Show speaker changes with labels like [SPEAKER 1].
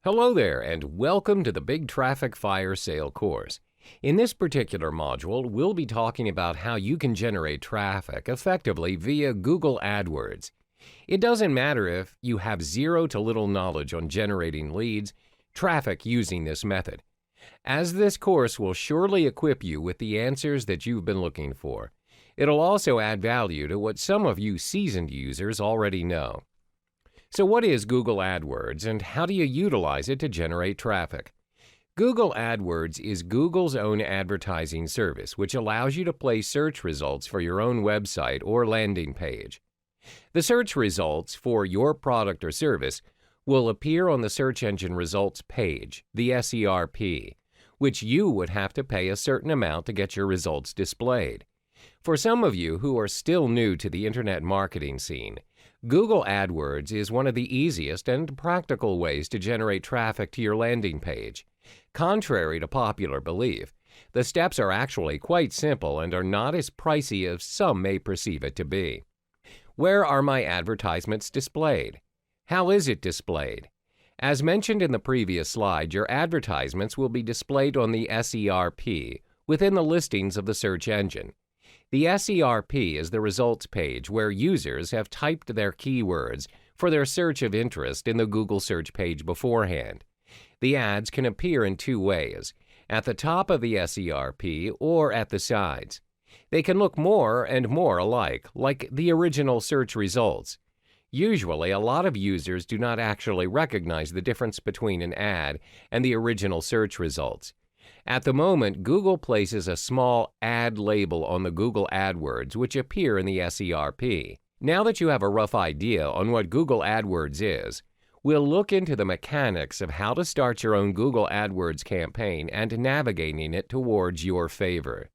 [SPEAKER 1] Hello there, and welcome to the Big Traffic Fire Sale course. In this particular module, we'll be talking about how you can generate traffic effectively via Google Adwords. It doesn't matter if you have zero to little knowledge on generating leads, traffic using this method, as this course will surely equip you with the answers that you've been looking for. It'll also add value to what some of you seasoned users already know. So what is Google AdWords and how do you utilize it to generate traffic? Google AdWords is Google's own advertising service which allows you to place search results for your own website or landing page. The search results for your product or service will appear on the search engine results page, the SERP, which you would have to pay a certain amount to get your results displayed. For some of you who are still new to the internet marketing scene, Google AdWords is one of the easiest and practical ways to generate traffic to your landing page. Contrary to popular belief, the steps are actually quite simple and are not as pricey as some may perceive it to be. Where are my advertisements displayed? How is it displayed? As mentioned in the previous slide, your advertisements will be displayed on the SERP within the listings of the search engine. The SERP is the results page where users have typed their keywords for their search of interest in the Google search page beforehand. The ads can appear in two ways, at the top of the SERP or at the sides. They can look more and more alike, like the original search results. Usually, a lot of users do not actually recognize the difference between an ad and the original search results. At the moment, Google places a small ad label on the Google AdWords which appear in the SERP. Now that you have a rough idea on what Google AdWords is, we'll look into the mechanics of how to start your own Google AdWords campaign and navigating it towards your favor.